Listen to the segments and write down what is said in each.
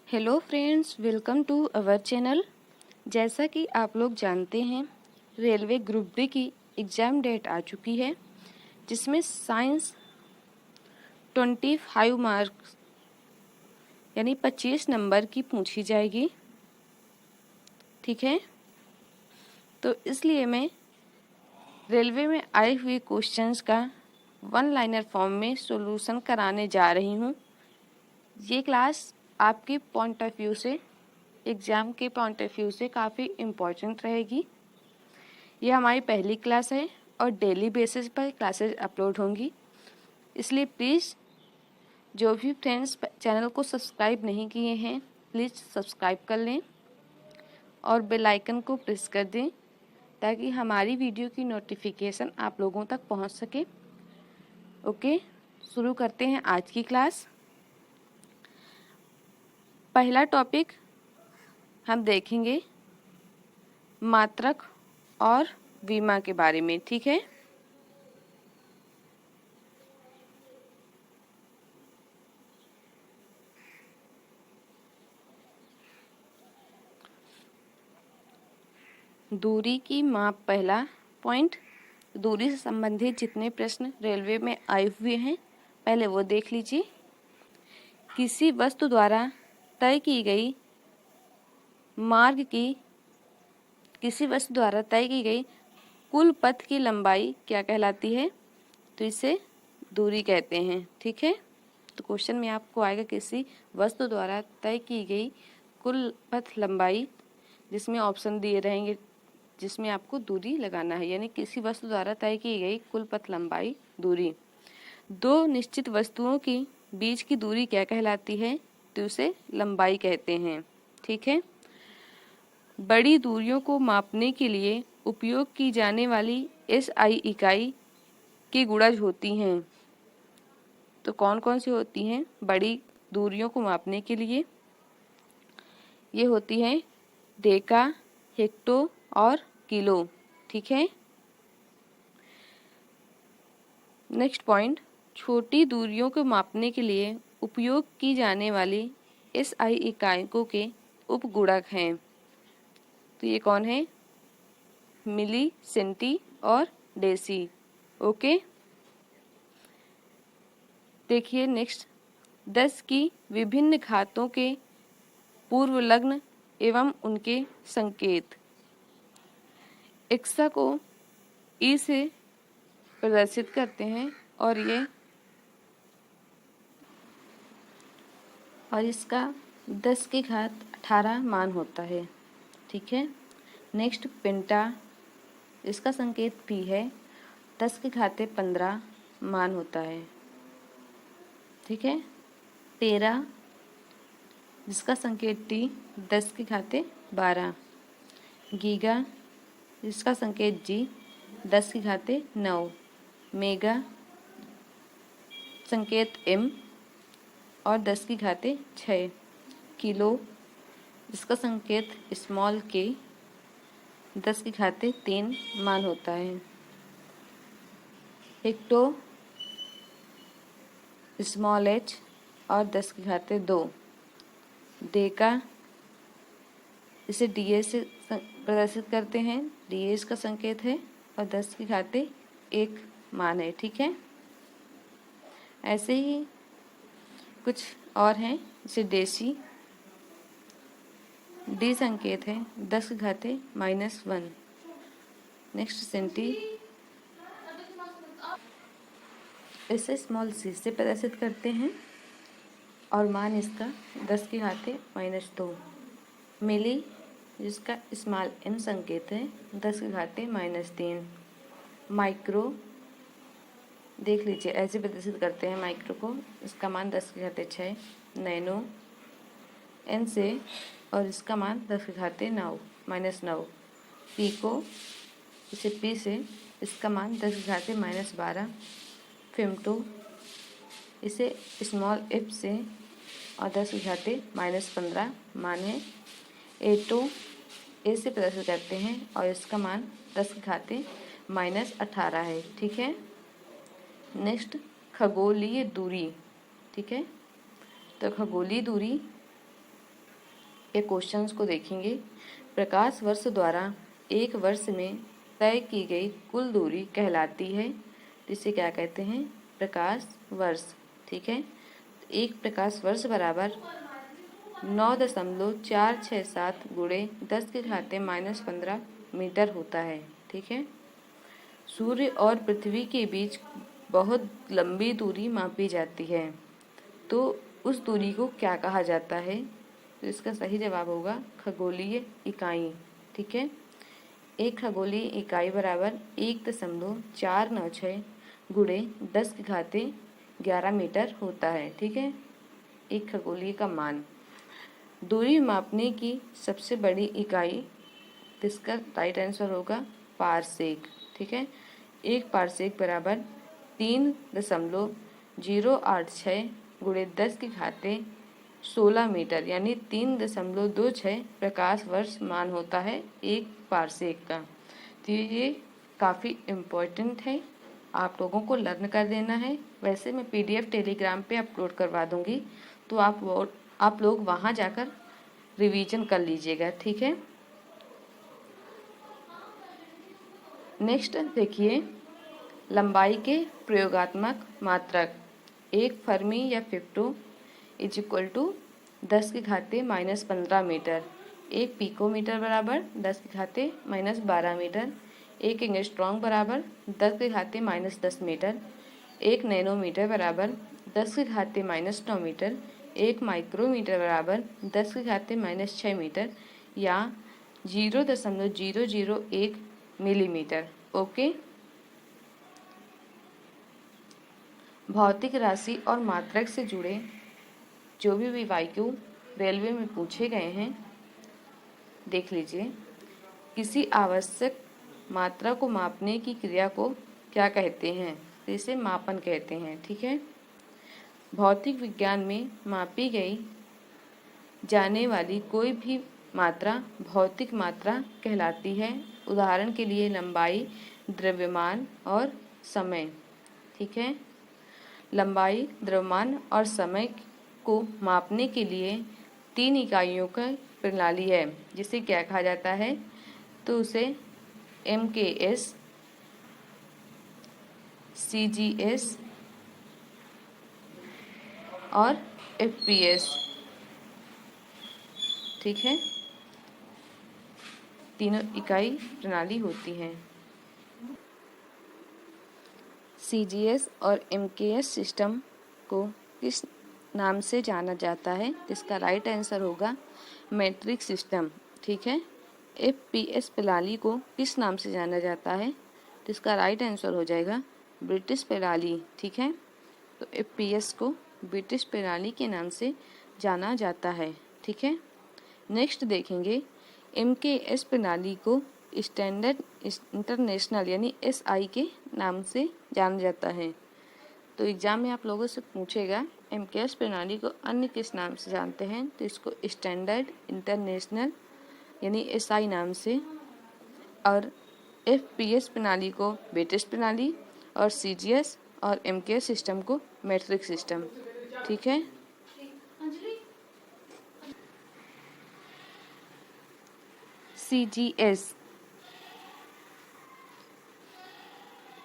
Hello friends, welcome to our channel. जैसा कि आप लोग जानते हैं, रेलवे ग्रुप डी की एग्ज़ाम डेट आ चुकी है, जिसमें साइंस 25 मार्क्स यानी 25 नंबर की पूछी जाएगी। ठीक है, तो इसलिए मैं रेलवे में आए हुए क्वेश्चंस का वन लाइनर फॉर्म में सॉल्यूशन कराने जा रही हूँ। ये क्लास आपके पॉइंट ऑफ व्यू से, एग्ज़ाम के पॉइंट ऑफ व्यू से काफ़ी इम्पोर्टेंट रहेगी। यह हमारी पहली क्लास है और डेली बेसिस पर क्लासेस अपलोड होंगी, इसलिए प्लीज़ जो भी फ्रेंड्स चैनल को सब्सक्राइब नहीं किए हैं, प्लीज़ सब्सक्राइब कर लें और बेल आइकन को प्रेस कर दें ताकि हमारी वीडियो की नोटिफिकेशन आप लोगों तक पहुंच सके। ओके, शुरू करते हैं आज की क्लास। पहला टॉपिक हम देखेंगे मात्रक और विमा के बारे में। ठीक है, दूरी की माप। पहला पॉइंट, दूरी से संबंधित जितने प्रश्न रेलवे में आए हुए हैं पहले वो देख लीजिए। किसी वस्तु द्वारा तय की गई मार्ग की कुल पथ की लंबाई क्या कहलाती है? तो इसे दूरी कहते हैं। ठीक है, तो क्वेश्चन में आपको आएगा किसी वस्तु द्वारा तय की गई कुल पथ लंबाई, जिसमें ऑप्शन दिए रहेंगे, जिसमें आपको दूरी लगाना है, यानी किसी वस्तु द्वारा तय की गई कुल पथ लंबाई दूरी। दो निश्चित वस्तुओं की बीच की दूरी क्या कहलाती है? तो उसे लंबाई कहते हैं। ठीक है, बड़ी दूरियों को मापने के लिए उपयोग की जाने वाली SI इकाई की गुणज होती हैं। तो कौन कौन सी होती हैं बड़ी दूरियों को मापने के लिए? ये होती हैं डेका, हेक्टो और किलो। ठीक है, नेक्स्ट पॉइंट, छोटी दूरियों को मापने के लिए उपयोग की जाने वाली SI इकाइयों के उपगुणक हैं। तो ये कौन है? मिली, सेंटी और डेसी। ओके, देखिए नेक्स्ट, 10 की विभिन्न घातों के पूर्व लग्न एवं उनके संकेत। एक्सा को ई से प्रदर्शित करते हैं और इसका 10 की घात 18 मान होता है। ठीक है, नेक्स्ट पेंटा, इसका संकेत पी है, 10 की घाते 15 मान होता है। ठीक है, टेरा, जिसका संकेत टी, 10 की घाते 12। गीगा, जिसका संकेत जी, 10 की घाते 9। मेगा, संकेत एम और 10 की घाते 6। किलो, जिसका संकेत स्मॉल के, 10 की घाते 3 मान होता है। हेक्टो, स्मॉल h और 10 की घाते 2। डेका, इसे DA से प्रदर्शित करते हैं, DA इसका संकेत है और 10 की घाते 1 मान है। ठीक है, ऐसे ही कुछ और हैं, जैसे डेसी, डी संकेत है, 10 की घाते -1। नेक्स्ट सेंटी, इसे स्मॉल c से प्रदर्शित करते हैं और मान इसका 10 की घाते -2। मिली, जिसका स्मॉल m संकेत है, 10 की घाते -3। माइक्रो, देख लीजिए ऐसे प्रदर्शित करते हैं माइक्रो को, इसका मान 10 की घाते 6। नैनो, n से और इसका मान 10 की घाते 9। पीको, इसे p से, इसका मान 10 की घाते -12। फेमटो, इसे स्मॉल f से और 10 की घाते -15 मान है। एटो, ए से प्रदर्शित करते हैं और इसका मान 10 की घाते -18 है। ठीक है, नेक्स्ट खगोलीय दूरी। ठीक है, तो खगोलीय दूरी के क्वेश्चंस को देखेंगे। प्रकाश वर्ष द्वारा एक वर्ष में तय की गई कुल दूरी कहलाती है, जिसे क्या कहते हैं? प्रकाश वर्ष। ठीक है, एक प्रकाश वर्ष बराबर 9.467 गुणे 10⁻⁻15 मीटर होता है। ठीक है, सूर्य और पृथ्वी के बीच बहुत लंबी दूरी मापी जाती है, तो उस दूरी को क्या कहा जाता है? तो इसका सही जवाब होगा खगोलीय इकाई। ठीक है, एक खगोलीय इकाई बराबर 1.496 गुणे 10⁻11 मीटर होता है। ठीक है, एक खगोलीय का मान। दूरी मापने की सबसे बड़ी इकाई, इसका राइट आंसर होगा पारसेक। ठीक है, एक पारसेक बराबर 3.086 गुणे 10⁻16 मीटर यानी 3.26 प्रकाश वर्ष मान होता है एक पारसेक का। तो ये काफ़ी इम्पोर्टेंट है, आप लोगों को लर्न कर देना है। वैसे मैं PDF टेलीग्राम पे अपलोड करवा दूँगी, तो आप लोग वहाँ जाकर रिवीजन कर लीजिएगा। ठीक है, नेक्स्ट देखिए, लंबाई के प्रयोगात्मक मात्रक। एक फर्मी या फेक्टो इज इक्वल टू 10⁻⁻15 मीटर। एक पिकोमीटर बराबर 10⁻⁻12 मीटर। एक एंगस्ट्रॉम बराबर 10⁻⁻10 मीटर। एक नैनोमीटर बराबर 10⁻⁻9 मीटर। एक माइक्रोमीटर बराबर 10⁻⁻6 मीटर या 0.001 मिलीमीटर। ओके, भौतिक राशि और मात्रक से जुड़े जो भी वाक्य रेलवे में पूछे गए हैं देख लीजिए। किसी आवश्यक मात्रा को मापने की क्रिया को क्या कहते हैं? तो इसे मापन कहते हैं। ठीक है, भौतिक विज्ञान में मापी गई जाने वाली कोई भी मात्रा भौतिक मात्रा कहलाती है। उदाहरण के लिए लंबाई, द्रव्यमान और समय। ठीक है, लंबाई, द्रव्यमान और समय को मापने के लिए 3 इकाइयों का प्रणाली है, जिसे क्या कहा जाता है? तो उसे MKS, CGS और FPS। ठीक है, तीनों इकाई प्रणाली होती हैं। CGS और MKS सिस्टम को किस नाम से जाना जाता है? इसका राइट आंसर होगा मैट्रिक सिस्टम। ठीक है, FPS प्रणाली को किस नाम से जाना जाता है? तो इसका राइट आंसर हो जाएगा ब्रिटिश प्रणाली। ठीक है, तो FPS को ब्रिटिश प्रणाली के नाम से जाना जाता है। ठीक है, नेक्स्ट देखेंगे, MKS प्रणाली को स्टैंडर्ड इंटरनेशनल यानी SI के नाम से जाना जाता है। तो एग्जाम में आप लोगों से पूछेगा MKS प्रणाली को अन्य किस नाम से जानते हैं? तो इसको स्टैंडर्ड इंटरनेशनल यानी SI नाम से, और FPS प्रणाली को ब्रिटिश प्रणाली, और CGS और MKS सिस्टम को मैट्रिक सिस्टम। ठीक है, CGS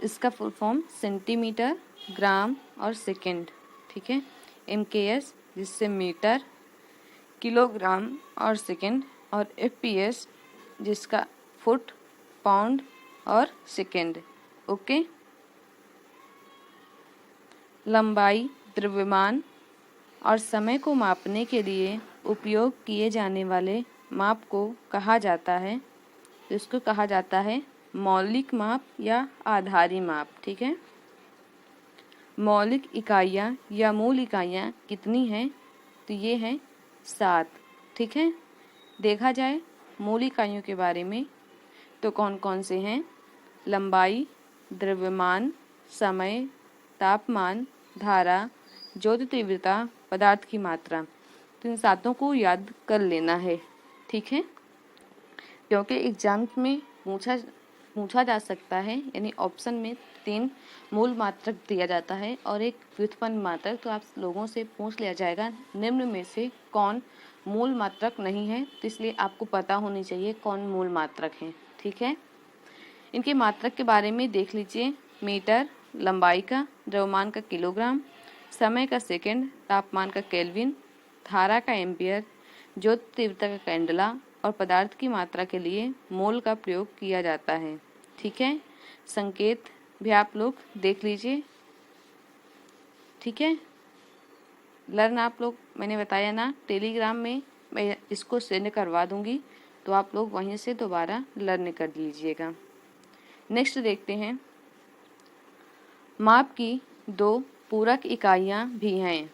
इसका फुल फॉर्म सेंटीमीटर, ग्राम और सेकंड। ठीक है, MKS जिससे मीटर, किलोग्राम और सेकंड, और FPS जिसका फुट, पाउंड और सेकंड। ओके, लंबाई, द्रव्यमान और समय को मापने के लिए उपयोग किए जाने वाले माप को कहा जाता है, तो इसको कहा जाता है मौलिक माप या आधारी माप। ठीक है, मौलिक इकाइयाँ या मूल इकाइयाँ कितनी हैं? तो ये हैं 7। ठीक है, देखा जाए मूल इकाइयों के बारे में तो कौन कौन से हैं? लंबाई, द्रव्यमान, समय, तापमान, धारा, ज्योति तीव्रता, पदार्थ की मात्रा। तो इन 7 को याद कर लेना है। ठीक है, क्योंकि एग्जाम में पूछा जा सकता है, यानी ऑप्शन में 3 मूल मात्रक दिया जाता है और एक व्युत्पन्न मात्रक। तो आप लोगों से पूछ लिया जाएगा निम्न में से कौन मूल मात्रक नहीं है, तो इसलिए आपको पता होनी चाहिए कौन मूल मात्रक है। ठीक है, इनके मात्रक के बारे में देख लीजिए। मीटर लंबाई का, द्रव्यमान का किलोग्राम, समय का सेकंड, तापमान का केल्विन, धारा का एम्पियर, ज्योति तीव्रता का कैंडला और पदार्थ की मात्रा के लिए मोल का प्रयोग किया जाता है। ठीक है, संकेत भी आप लोग देख लीजिए। ठीक है, लर्न आप लोग, मैंने बताया ना टेलीग्राम में मैं इसको सेंड करवा दूंगी, तो आप लोग वहीं से दोबारा लर्न कर लीजिएगा। नेक्स्ट देखते हैं, माप की दो पूरक इकाइयाँ भी हैं।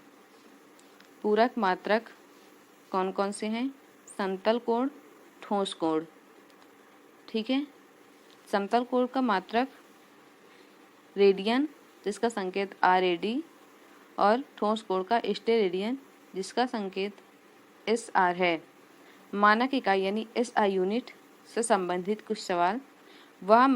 पूरक मात्रक कौन कौन से हैं? समतल कोण, ठोस कोण। ठीक है, समतल कोण का मात्रक रेडियन, जिसका संकेत RAD, और ठोस कोण का स्टेरेडियन, जिसका संकेत SR है। मानक इकाई यानी SI यूनिट से संबंधित कुछ सवाल। वह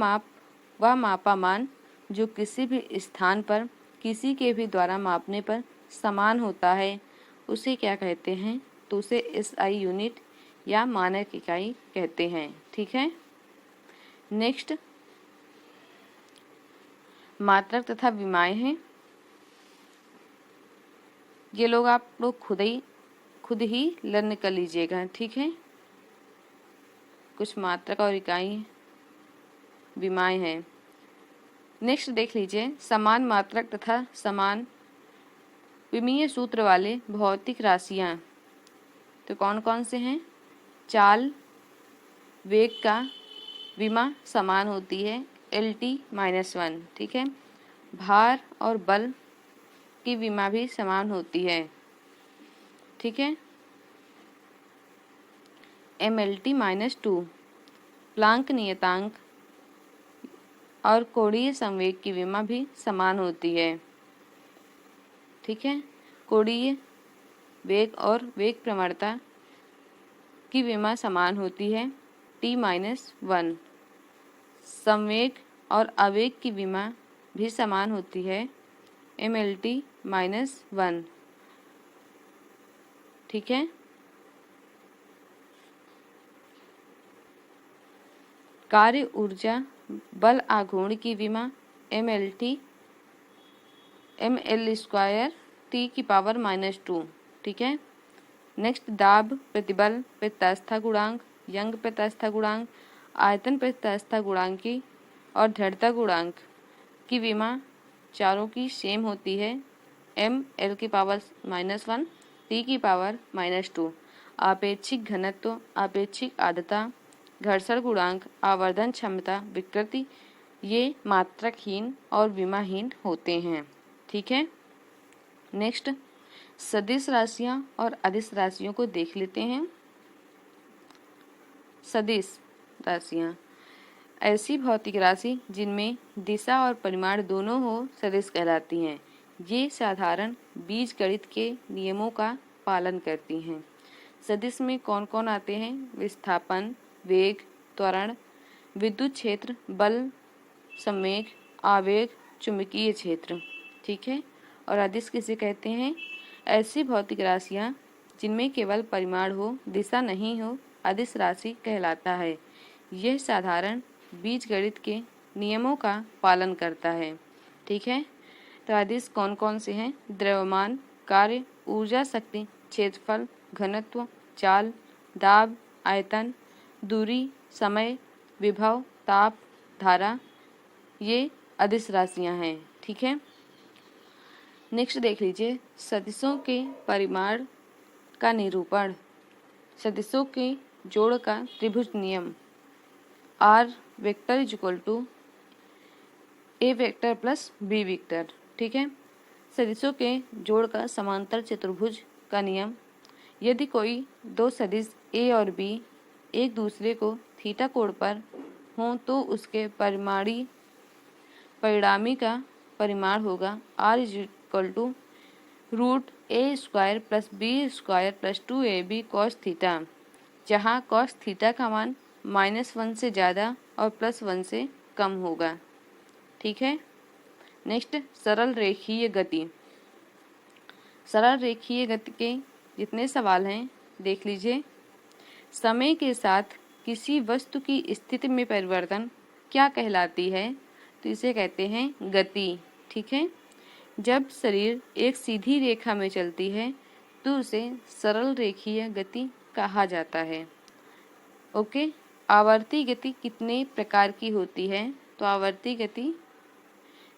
मापा मान जो किसी भी स्थान पर किसी के भी द्वारा मापने पर समान होता है, उसे क्या कहते हैं? तो उसे SI यूनिट या मानक इकाई कहते हैं। ठीक है, नेक्स्ट मात्रक तथा विमाएं हैं। ये लोग आप लोग खुद ही लर्न कर लीजिएगा। ठीक है, कुछ मात्रक और इकाई विमाएं हैं। नेक्स्ट देख लीजिए, समान मात्रक तथा समान विमीय सूत्र वाले भौतिक राशियां तो कौन कौन से हैं? चाल, वेग का विमा समान होती है LT-1। ठीक है, भार और बल की विमा भी समान होती है। ठीक है, MLT-2। प्लांक नियतांक और कोणीय संवेग की विमा भी समान होती है। ठीक है, कोणीय वेग और वेग प्रवणता की विमा समान होती है T-1। संवेग और आवेग की विमा भी समान होती है MLT-1। ठीक है, कार्य ऊर्जा बल आघूर्ण की विमा ML स्क्वायर T⁻²। ठीक है, नेक्स्ट दाब, प्रतिबल, प्रत्यास्थता गुणांक, यंग प्रत्यास्थता गुणांक, आयतन प्रत्यास्थता गुणांक की और दृढ़ता गुणांक की विमा चारों की सेम होती है ML⁻⁻1 T⁻²। आपेक्षिक घनत्व, आपेक्षिक आर्द्रता, घर्षण गुणांक, आवर्धन क्षमता, विकृति, ये मात्रकहीन और विमाहीन होते हैं। ठीक है, नेक्स्ट सदिश राशियां और अदिश राशियों को देख लेते हैं। सदिश राशियां ऐसी भौतिक राशि जिनमें दिशा और परिमाण दोनों हो सदिश कहलाती हैं। ये साधारण बीजगणित के नियमों का पालन करती हैं। सदिश में कौन कौन आते हैं? विस्थापन, वेग, त्वरण, विद्युत क्षेत्र, बल, संवेग, आवेग, चुंबकीय क्षेत्र। ठीक है, और अदिश किसे कहते हैं? ऐसी भौतिक राशियां जिनमें केवल परिमाण हो, दिशा नहीं हो, अदिश राशि कहलाता है। यह साधारण बीजगणित के नियमों का पालन करता है। ठीक है, तो अदिश कौन कौन से हैं? द्रव्यमान, कार्य, ऊर्जा, शक्ति, क्षेत्रफल, घनत्व, चाल, दाब, आयतन, दूरी, समय, विभव, ताप, धारा, ये अदिश राशियां हैं। ठीक है, नेक्स्ट देख लीजिए, सदिशों के परिमाण का निरूपण। सदिशों के जोड़ का त्रिभुज नियम R vector equal to A vector plus B vector. ठीक है, सदिशों के जोड़ का समांतर चतुर्भुज का नियम। यदि कोई दो सदिश A और B एक दूसरे को थीटा कोण पर हों तो उसके परिणामी का परिमाण होगा R = √A² + B² + 2AB cos theta, जहाँ cos थीटा का मान -1 से ज़्यादा और +1 से कम होगा। ठीक है, नेक्स्ट सरल रेखीय गति। सरल रेखीय गति के जितने सवाल हैं देख लीजिए, समय के साथ किसी वस्तु की स्थिति में परिवर्तन क्या कहलाती है? तो इसे कहते हैं गति। ठीक है, जब शरीर एक सीधी रेखा में चलती है तो उसे सरल रेखीय गति कहा जाता है। ओके, आवर्ती गति कितने प्रकार की होती है? तो आवर्ती गति,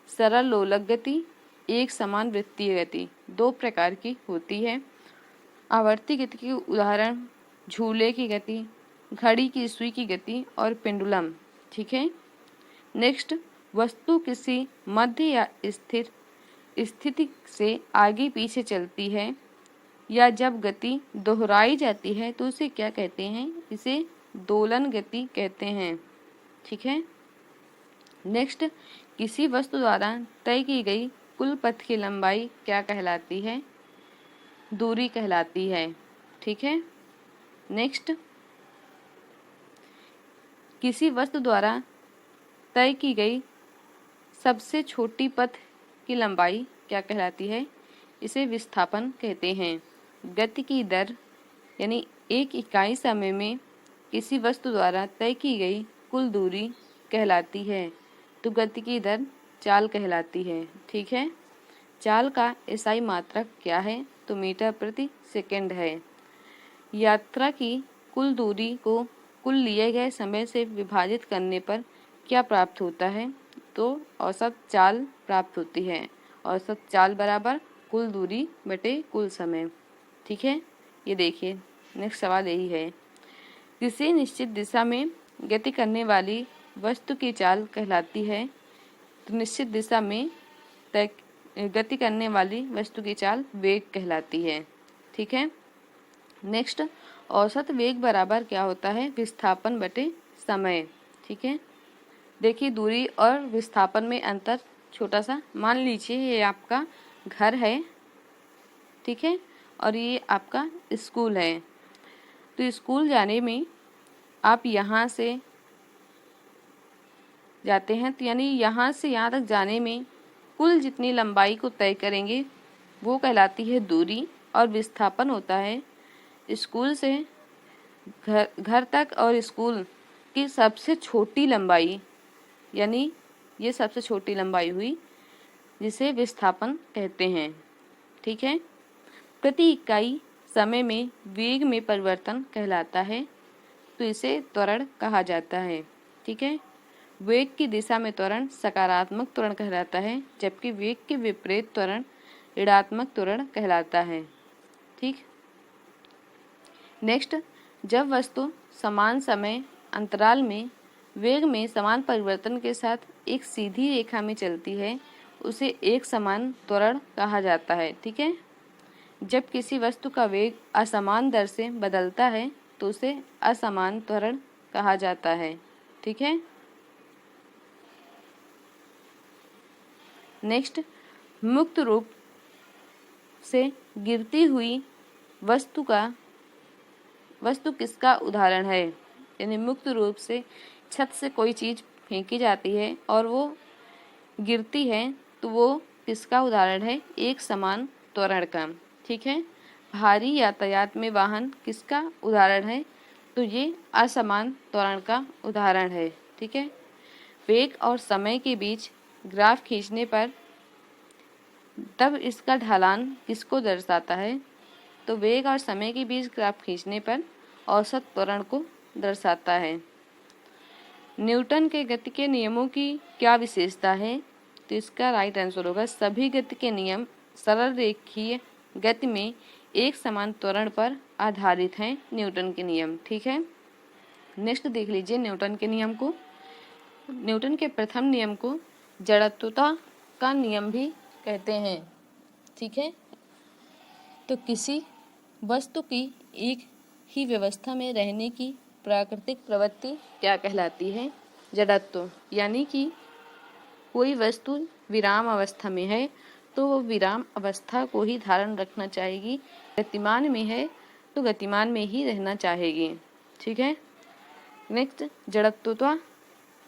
सरल लोलक गति, एक समान वृत्तीय गति, दो प्रकार की होती है। आवर्ती गति के उदाहरण झूले की गति, घड़ी की सुई की गति और पेंडुलम। ठीक है, नेक्स्ट, वस्तु किसी मध्य या स्थिर स्थिति से आगे पीछे चलती है या जब गति दोहराई जाती है तो उसे क्या कहते हैं? इसे दोलन गति कहते हैं। ठीक है, नेक्स्ट, किसी वस्तु द्वारा तय की गई कुल पथ की लंबाई क्या कहलाती है? दूरी कहलाती है। ठीक है, नेक्स्ट, किसी वस्तु द्वारा तय की गई सबसे छोटी पथ की लंबाई क्या कहलाती है? इसे विस्थापन कहते हैं। गति की दर यानी एक इकाई समय में किसी वस्तु द्वारा तय की गई कुल दूरी कहलाती है, तो गति की दर चाल कहलाती है। ठीक है, चाल का एसआई मात्रक क्या है? तो मीटर प्रति सेकंड है। यात्रा की कुल दूरी को कुल लिए गए समय से विभाजित करने पर क्या प्राप्त होता है? तो औसत चाल प्राप्त होती है। औसत चाल बराबर कुल दूरी बटे कुल समय। ठीक है, ये देखिए नेक्स्ट सवाल यही है, किसी निश्चित दिशा में गति करने वाली वस्तु की चाल कहलाती है? तो निश्चित दिशा में गति करने वाली वस्तु की चाल वेग कहलाती है। ठीक है, नेक्स्ट, औसत वेग बराबर क्या होता है? विस्थापन बटे समय। ठीक है, देखिए दूरी और विस्थापन में अंतर छोटा सा, मान लीजिए ये आपका घर है, ठीक है, और ये आपका स्कूल है। तो स्कूल जाने में आप यहाँ से जाते हैं, तो यानी यहाँ से यहाँ तक जाने में कुल जितनी लंबाई को तय करेंगे वो कहलाती है दूरी, और विस्थापन होता है स्कूल से घर तक और स्कूल की सबसे छोटी लंबाई, यानी ये सबसे छोटी लंबाई हुई जिसे विस्थापन कहते हैं। ठीक है, प्रति इकाई समय में वेग में परिवर्तन कहलाता है, तो इसे त्वरण कहा जाता है। ठीक है, वेग की दिशा में त्वरण सकारात्मक त्वरण कहलाता है, जबकि वेग के विपरीत त्वरण ऋणात्मक त्वरण कहलाता है। ठीक, नेक्स्ट, जब वस्तु समान समय अंतराल में वेग में समान परिवर्तन के साथ एक सीधी रेखा में चलती है उसे एक समान त्वरण कहा जाता है। ठीक है, जब किसी वस्तु का वेग असमान दर से बदलता है तो उसे असमान त्वरण कहा जाता है। ठीक है, नेक्स्ट, मुक्त रूप से गिरती हुई वस्तु किसका उदाहरण है? यानी मुक्त रूप से छत से कोई चीज़ फेंकी जाती है और वो गिरती है तो वो किसका उदाहरण है? एक समान त्वरण का। ठीक है, भारी यातायात में वाहन किसका उदाहरण है? तो ये असमान त्वरण का उदाहरण है। ठीक है, वेग और समय के बीच ग्राफ खींचने पर तब इसका ढलान किसको दर्शाता है? तो वेग और समय के बीच ग्राफ खींचने पर औसत त्वरण को दर्शाता है। न्यूटन के गति के नियमों की क्या विशेषता है? तो इसका राइट आंसर होगा सभी गति के नियम सरल रेखीय गति में एक समान त्वरण पर आधारित हैं, न्यूटन के नियम। ठीक है, नेक्स्ट देख लीजिए न्यूटन के नियम को। न्यूटन के प्रथम नियम को जड़त्वता का नियम भी कहते हैं। ठीक है, तो किसी वस्तु की एक ही व्यवस्था में रहने की प्राकृतिक प्रवृत्ति क्या कहलाती है? जड़त्व। यानी कि कोई वस्तु विराम अवस्था में है तो वो विराम अवस्था को ही धारण रखना चाहेगी, गतिमान में है तो गतिमान में ही रहना चाहेगी। ठीक है, नेक्स्ट, जड़त्वता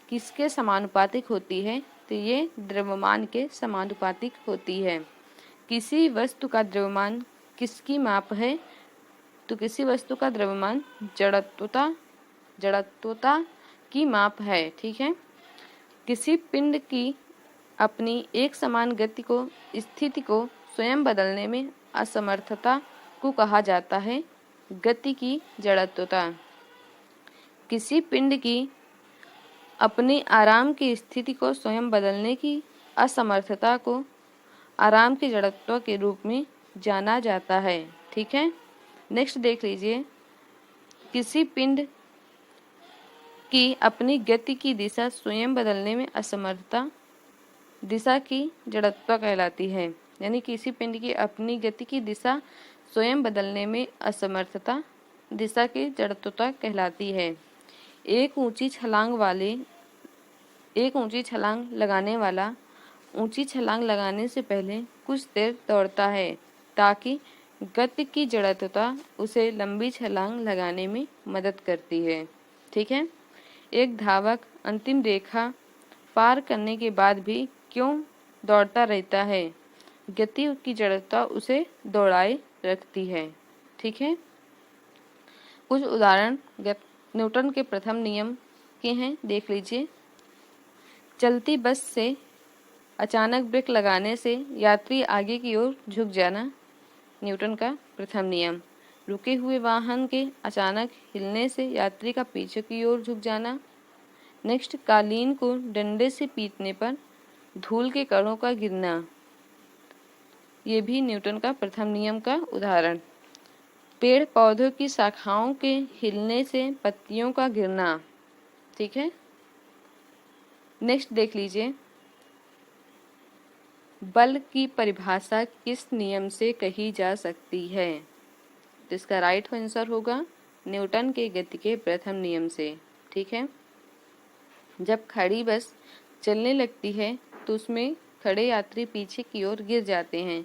किसके समानुपातिक होती है? तो ये द्रव्यमान के समानुपातिक होती है। किसी वस्तु का द्रव्यमान किसकी माप है? तो किसी वस्तु का द्रव्यमान जड़त्वता की माप है। ठीक है। किसी पिंड की अपनी एक समान गति को स्थिति को स्वयं बदलने में असमर्थता को कहा जाता है गति की जड़त्वता। किसी पिंड की अपनी आराम की स्थिति को स्वयं बदलने की असमर्थता को आराम की जड़त्व के रूप में जाना जाता है। ठीक है। नेक्स्ट देख लीजिए, किसी पिंड की अपनी गति की दिशा स्वयं बदलने में असमर्थता दिशा की जड़त्व कहलाती है। यानी किसी पिंड की अपनी गति की दिशा स्वयं बदलने में असमर्थता दिशा की जड़त्वता कहलाती है। एक ऊंची छलांग लगाने वाला ऊंची छलांग लगाने से पहले कुछ देर दौड़ता है ताकि गति की जड़त्वता उसे लंबी छलांग लगाने में मदद करती है। ठीक है। एक धावक अंतिम रेखा पार करने के बाद भी क्यों दौड़ता रहता है? गति की जड़त्वता उसे दौड़ाए रखती है। ठीक है। कुछ उदाहरण न्यूटन के प्रथम नियम के हैं, देख लीजिए। चलती बस से अचानक ब्रेक लगाने से यात्री आगे की ओर झुक जाना, न्यूटन का प्रथम नियम। रुके हुए वाहन के अचानक हिलने से यात्री का पीछे की ओर झुक जाना। नेक्स्ट, कालीन को डंडे से पीटने पर धूल के कणों का गिरना, ये भी न्यूटन का प्रथम नियम का उदाहरण। पेड़ पौधों की शाखाओं के हिलने से पत्तियों का गिरना। ठीक है। नेक्स्ट देख लीजिए, बल की परिभाषा किस नियम से कही जा सकती है? तो इसका राइट आंसर होगा न्यूटन के गति के प्रथम नियम से। ठीक है। जब खड़ी बस चलने लगती है तो उसमें खड़े यात्री पीछे की ओर गिर जाते हैं।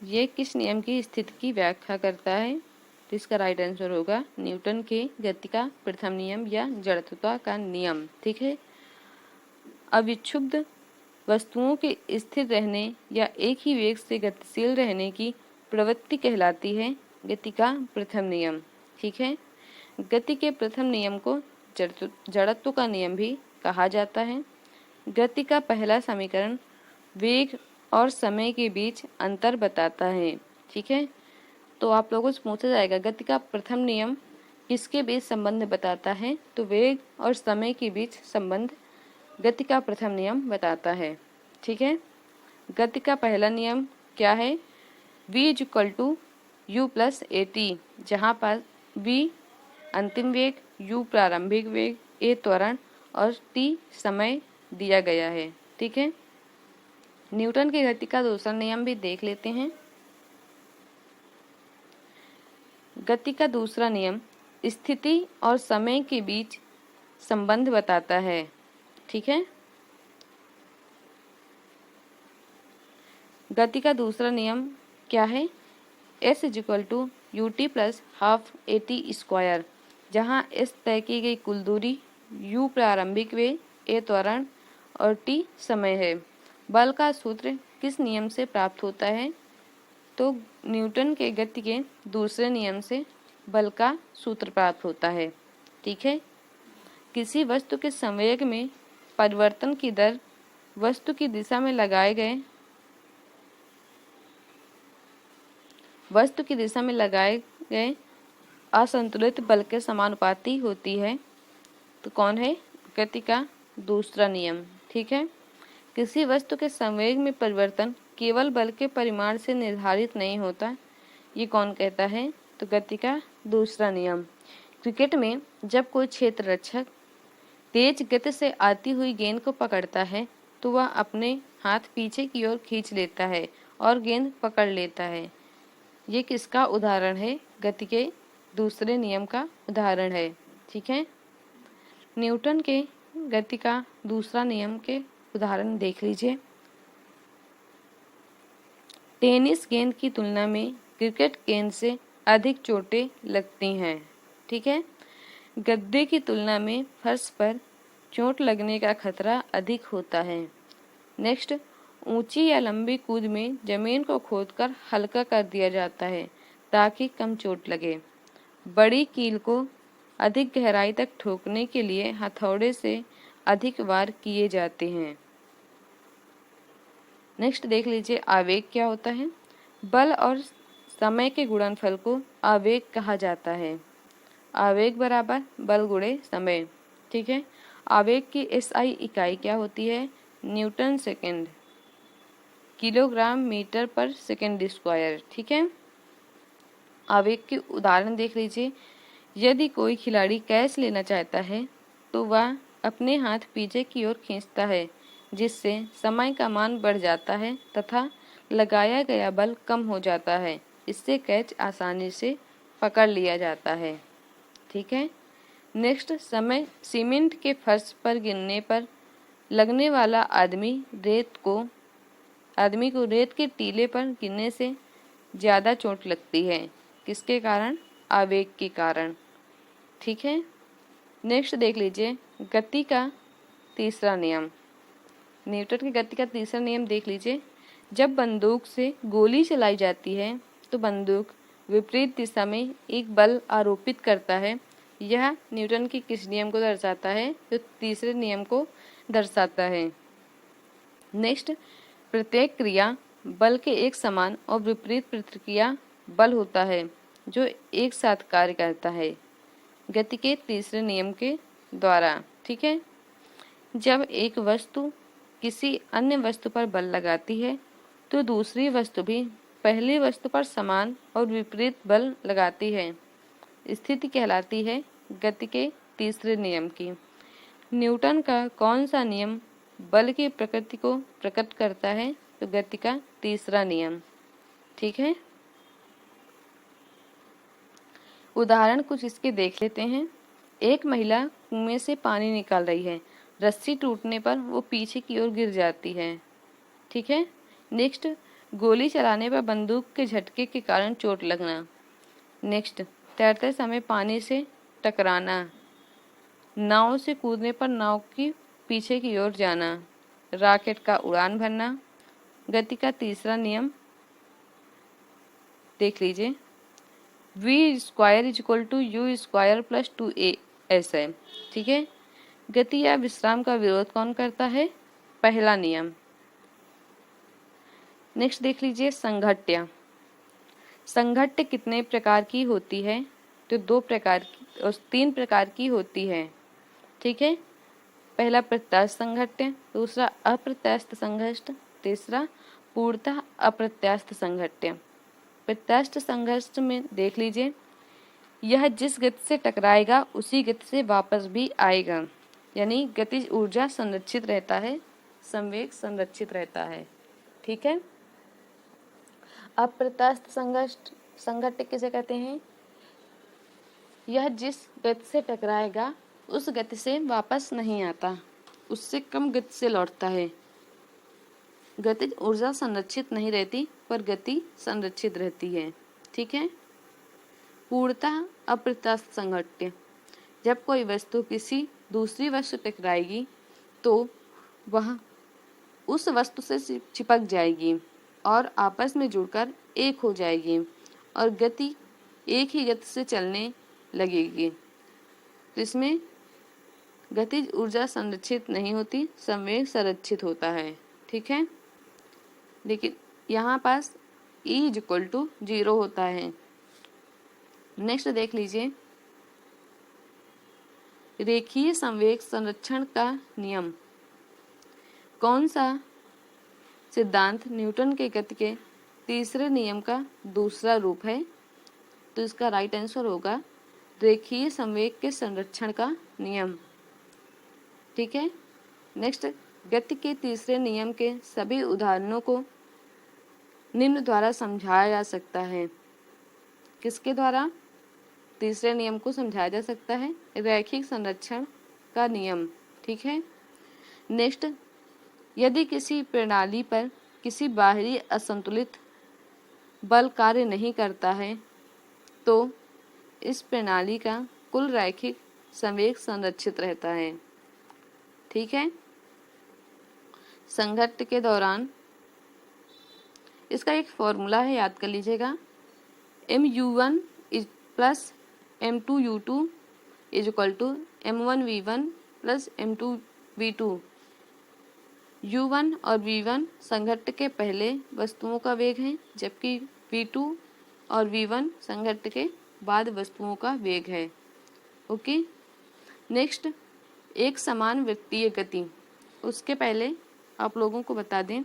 ये किस नियम की स्थिति की व्याख्या करता है? तो इसका राइट आंसर होगा न्यूटन के गति का प्रथम नियम या जड़त्वता का नियम। ठीक है। अविक्षुब्ध वस्तुओं के स्थिर रहने या एक ही वेग से गतिशील रहने की प्रवृत्ति कहलाती है गति का प्रथम नियम। ठीक है। गति के प्रथम नियम को जड़त्व का नियम भी कहा जाता है। गति का पहला समीकरण वेग और समय के बीच अंतर बताता है। ठीक है। तो आप लोगों से पूछा जाएगा गति का प्रथम नियम किसके बीच संबंध बताता है? तो वेग और समय के बीच संबंध गति का प्रथम नियम बताता है। ठीक है। गति का पहला नियम क्या है? v = u + at, जहाँ पर v अंतिम वेग, u प्रारंभिक वेग, a त्वरण और t समय दिया गया है। ठीक है। न्यूटन की गति का दूसरा नियम भी देख लेते हैं। गति का दूसरा नियम स्थिति और समय के बीच संबंध बताता है। ठीक है। गति का दूसरा नियम क्या है? s = ut + ½ at², जहाँ s तय की गई कुल दूरी, u प्रारंभिक वेग, a त्वरण और t समय है। बल का सूत्र किस नियम से प्राप्त होता है? तो न्यूटन के गति के दूसरे नियम से बल का सूत्र प्राप्त होता है। ठीक है। किसी वस्तु के संवेग में परिवर्तन की दर वस्तु की दिशा में लगाए गए असंतुलित बल के समानुपाती होती है। तो कौन है? गति का दूसरा नियम। ठीक है। किसी वस्तु के संवेग में परिवर्तन केवल बल के परिमाण से निर्धारित नहीं होता, ये कौन कहता है? तो गति का दूसरा नियम। क्रिकेट में जब कोई क्षेत्र रक्षक तेज गति से आती हुई गेंद को पकड़ता है तो वह अपने हाथ पीछे की ओर खींच लेता है और गेंद पकड़ लेता है। ये किसका उदाहरण है? गति के दूसरे नियम का उदाहरण है। ठीक है। न्यूटन के गति का दूसरा नियम के उदाहरण देख लीजिए। टेनिस गेंद की तुलना में क्रिकेट गेंद से अधिक चोटें लगती हैं। ठीक है। गद्दे की तुलना में फर्श पर चोट लगने का खतरा अधिक होता है। नेक्स्ट, ऊंची या लंबी कूद में जमीन को खोदकर हल्का कर दिया जाता है ताकि कम चोट लगे। बड़ी कील को अधिक गहराई तक ठोकने के लिए हथौड़े से अधिक वार किए जाते हैं। नेक्स्ट देख लीजिए आवेग क्या होता है। बल और समय के गुणनफल को आवेग कहा जाता है। आवेग बराबर बल गुणे समय। ठीक है। आवेग की एसआई इकाई क्या होती है? न्यूटन सेकेंड, किलोग्राम मीटर पर सेकेंड स्क्वायर। ठीक है। आवेग के उदाहरण देख लीजिए। यदि कोई खिलाड़ी कैच लेना चाहता है तो वह अपने हाथ पीछे की ओर खींचता है, जिससे समय का मान बढ़ जाता है तथा लगाया गया बल कम हो जाता है। इससे कैच आसानी से पकड़ लिया जाता है। ठीक है। नेक्स्ट, समय सीमेंट के फर्श पर गिरने पर लगने वाला आदमी को रेत के टीले पर गिरने से ज़्यादा चोट लगती है। किसके कारण? आवेग के कारण। ठीक है। नेक्स्ट देख लीजिए गति का तीसरा नियम। न्यूटन की गति का तीसरा नियम देख लीजिए। जब बंदूक से गोली चलाई जाती है तो बंदूक विपरीत दिशा में एक बल आरोपित करता है। यह न्यूटन के किस नियम को दर्शाता है? जो तीसरे नियम को दर्शाता है। नेक्स्ट, प्रत्येक क्रिया बल के एक समान और विपरीत प्रतिक्रिया बल होता है जो एक साथ कार्य करता है गति के तीसरे नियम के द्वारा। ठीक है। जब एक वस्तु किसी अन्य वस्तु पर बल लगाती है तो दूसरी वस्तु भी पहली वस्तु पर समान और विपरीत बल लगाती है। स्थिति कहलाती है गति के तीसरे नियम की। न्यूटन का कौन सा नियम बल की प्रकृति को प्रकट करता है? तो गति का तीसरा नियम। ठीक है। उदाहरण कुछ इसके देख लेते हैं। एक महिला कुएं से पानी निकाल रही है। रस्सी टूटने पर वो पीछे की ओर गिर जाती है। ठीक है। नेक्स्ट, गोली चलाने पर बंदूक के झटके के कारण चोट लगना। नेक्स्ट, तैरते समय पानी से टकराना। नाव से कूदने पर नाव की पीछे की ओर जाना। रॉकेट का उड़ान भरना। गति का तीसरा नियम देख लीजिए। v square is equal to u square plus 2as है। ठीक है। गति या विश्राम का विरोध कौन करता है? पहला नियम। नेक्स्ट देख लीजिए संघट्य। संघट्य कितने प्रकार की होती है? तो 2 प्रकार की और 3 प्रकार की होती है। ठीक है। पहला प्रत्यास्थ संघट्य, दूसरा अप्रत्यास्थ संघट्य, तीसरा पूर्णतः अप्रत्यास्थ संघट्य। प्रत्यास्थ संघर्ष में देख लीजिए, यह जिस गति से टकराएगा उसी गति से वापस भी आएगा, यानी गतिज ऊर्जा संरक्षित रहता है, संवेग संरक्षित रहता है। ठीक है। अप्रत्यास्थ संघट्य किसे कहते हैं? यह जिस गति से टकराएगा उस गति से वापस नहीं आता, उससे कम गति से लौटता है। गतिज ऊर्जा संरक्षित नहीं रहती पर गति संरक्षित रहती है। ठीक है। पूर्णतः अप्रत्यास्थ संघट्य, जब कोई वस्तु किसी दूसरी वस्तु टकराएगी तो वह उस वस्तु से चिपक जाएगी और आपस में जुड़कर एक हो जाएगी और गति एक ही गति से चलने लगेगी। तो इसमें गतिज ऊर्जा संरक्षित नहीं होती, संवेग संरक्षित होता है। ठीक है। लेकिन यहाँ पास E इज इक्वल टू 0 होता है। नेक्स्ट देख लीजिए रेखीय संवेग संरक्षण का नियम। कौन सा सिद्धांत न्यूटन के गति के तीसरे नियम का दूसरा रूप है? तो इसका राइट आंसर होगा रेखीय संवेग के संरक्षण का नियम। ठीक है। नेक्स्ट, गति के तीसरे नियम के सभी उदाहरणों को निम्न द्वारा समझाया जा सकता है। किसके द्वारा तीसरे नियम को समझाया जा सकता है? रैखिक संरक्षण का नियम। ठीक है। नेक्स्ट, यदि किसी प्रणाली पर किसी बाहरी असंतुलित बल कार्य नहीं करता है तो इस प्रणाली का कुल रैखिक संवेग संरक्षित रहता है। ठीक है। संघट्य के दौरान इसका एक फॉर्मूला है, याद कर लीजिएगा। mu1 is plus m2u2 is equal to m1v1 plus m2v2। u1 और v1 संघट्ट के पहले वस्तुओं का वेग है, जबकि v2 और v1 संघट्ट के बाद वस्तुओं का वेग है। ओके, नेक्स्ट एक समान वृत्तीय गति। उसके पहले आप लोगों को बता दें,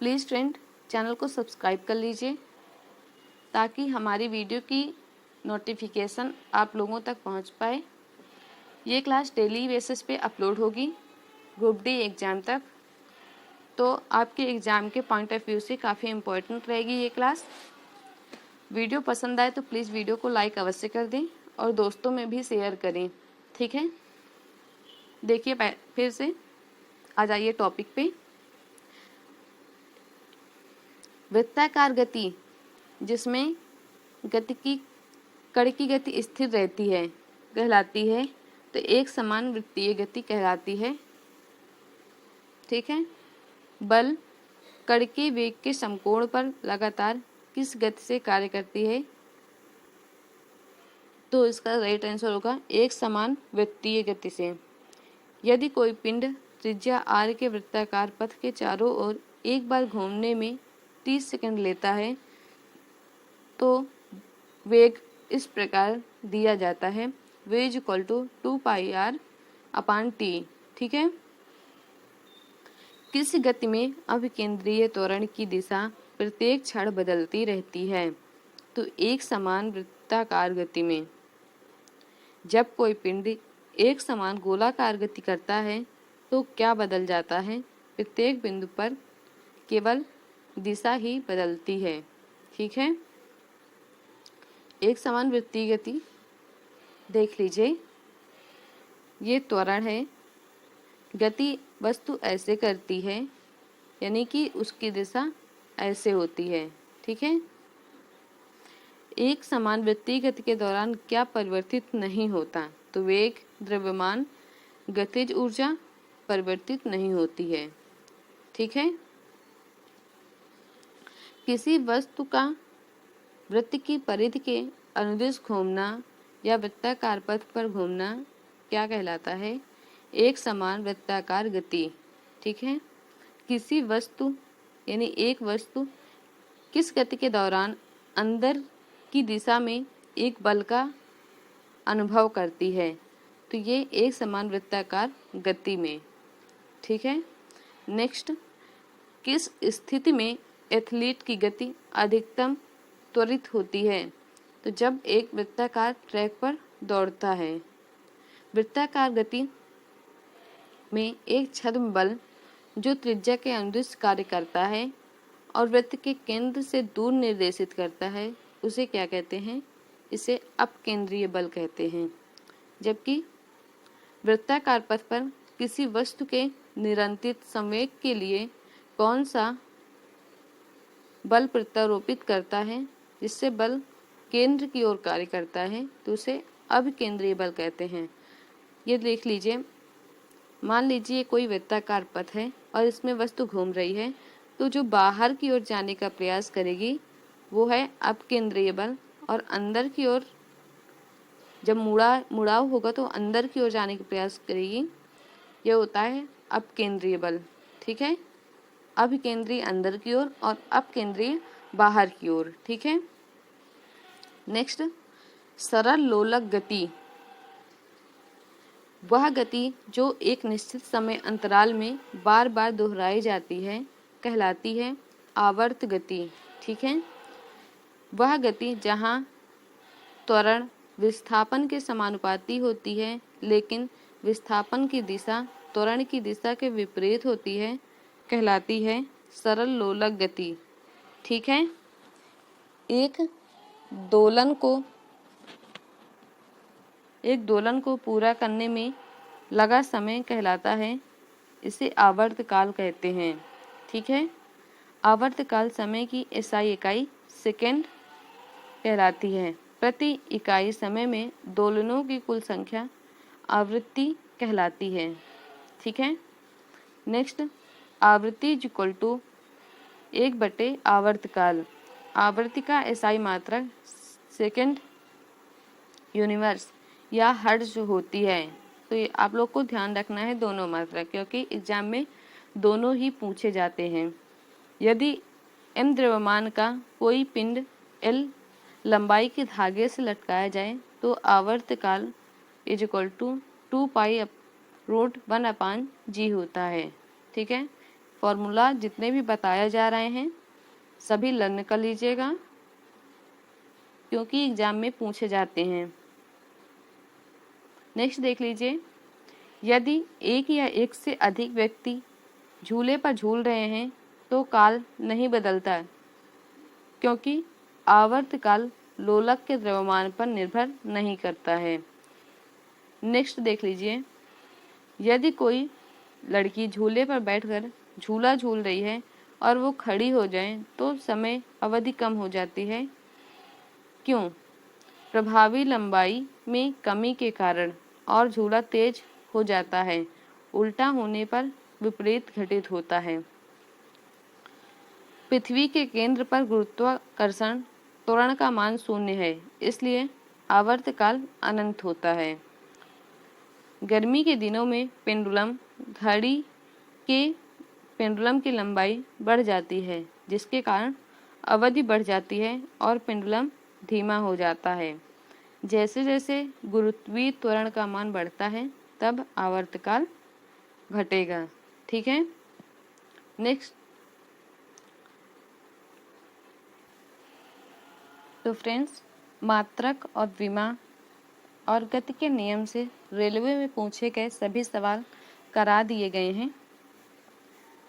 प्लीज़ फ्रेंड चैनल को सब्सक्राइब कर लीजिए ताकि हमारी वीडियो की नोटिफिकेशन आप लोगों तक पहुंच पाए। ये क्लास डेली बेसिस पे अपलोड होगी ग्रुप डी एग्ज़ाम तक, तो आपके एग्ज़ाम के पॉइंट ऑफ व्यू से काफ़ी इम्पोर्टेंट रहेगी ये क्लास। वीडियो पसंद आए तो प्लीज़ वीडियो को लाइक अवश्य कर दें और दोस्तों में भी शेयर करें, ठीक है। देखिए फिर से आ जाइए टॉपिक पे। वृत्ताकार गति जिसमें गति की कण की गति स्थिर रहती है कहलाती है, तो एक समान वृत्तीय गति कहलाती है, ठीक है। बल कण के वेग के समकोण पर लगातार किस गति से कार्य करती है, तो इसका राइट आंसर होगा एक समान वृत्तीय गति से। यदि कोई पिंड त्रिज्या r के वृत्ताकार पथ के चारों ओर एक बार घूमने में 30 सेकंड लेता है, तो वेग इस प्रकार दिया जाता है, v is equal to 2πr/t, ठीक है। किस गति में अभिकेंद्रीय त्वरण की दिशा प्रत्येक क्षण बदलती रहती है, तो एक समान वृत्ताकार गति में। जब कोई पिंड एक समान गोलाकार गति करता है तो क्या बदल जाता है, प्रत्येक बिंदु पर केवल दिशा ही बदलती है, ठीक है। एक समान वृत्तीय गति देख लीजिए, ये त्वरण है, गति वस्तु ऐसे करती है यानी कि उसकी दिशा ऐसे होती है, ठीक है। एक समान वृत्तीय गति के दौरान क्या परिवर्तित नहीं होता, तो वेग, द्रव्यमान, गतिज ऊर्जा परिवर्तित नहीं होती है, ठीक है। किसी वस्तु का वृत्त की परिधि के अनुदिश घूमना या वृत्ताकार पथ पर घूमना क्या कहलाता है, एक समान वृत्ताकार गति, ठीक है। किसी वस्तु यानी एक वस्तु किस गति के दौरान अंदर की दिशा में एक बल का अनुभव करती है, तो ये एक समान वृत्ताकार गति में, ठीक है। नेक्स्ट, किस स्थिति में एथलीट की गति अधिकतम त्वरित होती है, तो जब एक वृत्ताकार ट्रैक पर दौड़ता है। वृत्ताकार गति में एक छद्म बल जो त्रिज्या के अनुदिश कार्य करता है और वृत्त के केंद्र से दूर निर्देशित करता है, उसे क्या कहते हैं, इसे अपकेंद्रीय बल कहते हैं। जबकि वृत्ताकार पथ पर किसी वस्तु के निरंतर संवेग के लिए कौन सा बल प्रत्यारोपित करता है, जिससे बल केंद्र की ओर कार्य करता है, तो उसे अभिकेंद्रीय बल कहते हैं। ये देख लीजिए, मान लीजिए कोई वृत्ताकार पथ है और इसमें वस्तु घूम रही है, तो जो बाहर की ओर जाने का प्रयास करेगी वो है अपकेंद्रीय बल, और अंदर की ओर जब मुड़ाव होगा तो अंदर की ओर जाने का प्रयास करेगी, ये होता है अपकेंद्रीय बल, ठीक है। अभिकेंद्रीय अंदर की ओर और अपकेंद्रीय बाहर की ओर, ठीक है। नेक्स्ट, सरल लोलक गति वह गति जो एक निश्चित समय अंतराल में बार बार दोहराई जाती है कहलाती है आवर्त गति, ठीक है। वह गति जहाँ त्वरण विस्थापन के समानुपाती होती है, लेकिन विस्थापन की दिशा त्वरण की दिशा के विपरीत होती है, कहलाती है सरल लोलक गति, ठीक है। एक दोलन को पूरा करने में लगा समय कहलाता है, इसे आवर्तकाल कहते हैं, ठीक है। आवर्तकाल समय की SI इकाई सेकेंड कहलाती है। प्रति इकाई समय में दोलनों की कुल संख्या आवृत्ति कहलाती है, ठीक है। नेक्स्ट, आवृत्ति इक्वल टू 1/आवर्तकाल। आवृत्ति का एसआई मात्रक सेकंड यूनिवर्स या हर्ट्ज होती है। तो ये आप लोग को ध्यान रखना है दोनों मात्रक, क्योंकि एग्जाम में दोनों ही पूछे जाते हैं। यदि m द्रव्यमान का कोई पिंड l लंबाई के धागे से लटकाया जाए तो आवर्तकाल = 2π√1/g होता है। ठीक है, फॉर्मूला जितने भी बताया जा रहे हैं सभी लर्न कर लीजिएगा, क्योंकि एग्जाम में पूछे जाते हैं। नेक्स्ट देख लीजिए, यदि एक या एक से अधिक व्यक्ति झूले पर झूल रहे हैं तो काल नहीं बदलता, क्योंकि आवर्तकाल लोलक के द्रव्यमान पर निर्भर नहीं करता है। नेक्स्ट देख लीजिए, यदि कोई लड़की झूले पर बैठकर झूला झूल रही है और वो खड़ी हो जाए तो समय अवधि कम हो जाती है। क्यों? प्रभावी लंबाई में कमी के कारण और झूला तेज हो जाता है। उल्टा होने पर विपरीत घटित होता है। पृथ्वी के केंद्र पर गुरुत्वाकर्षण त्वरण का मान 0 है, इसलिए आवर्तकाल अनंत होता है। गर्मी के दिनों में पेंडुलम घड़ी के पेंडुलम की लंबाई बढ़ जाती है, जिसके कारण अवधि बढ़ जाती है और पेंडुलम धीमा हो जाता है। जैसे जैसे गुरुत्वीय त्वरण का मान बढ़ता है तब आवर्तकाल घटेगा। ठीक है, नेक्स्ट। तो फ्रेंड्स, मात्रक और विमा और गति के नियम से रेलवे में पूछे गए सभी सवाल करा दिए गए हैं।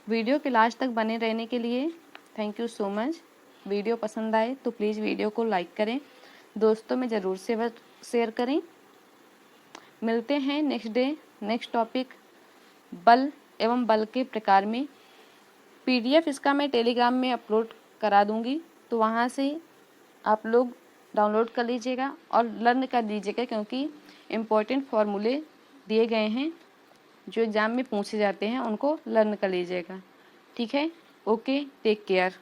वीडियो के लास्ट तक बने रहने के लिए thank you so much. Video पसंद आए तो प्लीज़ वीडियो को लाइक करें, दोस्तों में ज़रूर से शेयर करें। मिलते हैं नेक्स्ट डे नेक्स्ट टॉपिक बल एवं बल के प्रकार में। PDF इसका मैं टेलीग्राम में अपलोड करा दूंगी, तो वहाँ से आप लोग डाउनलोड कर लीजिएगा और लर्न कर लीजिएगा, क्योंकि इम्पोर्टेंट फॉर्मूले दिए गए हैं जो एग्ज़ाम में पूछे जाते हैं, उनको लर्न कर लीजिएगा। ठीक है, ओके, टेक केयर।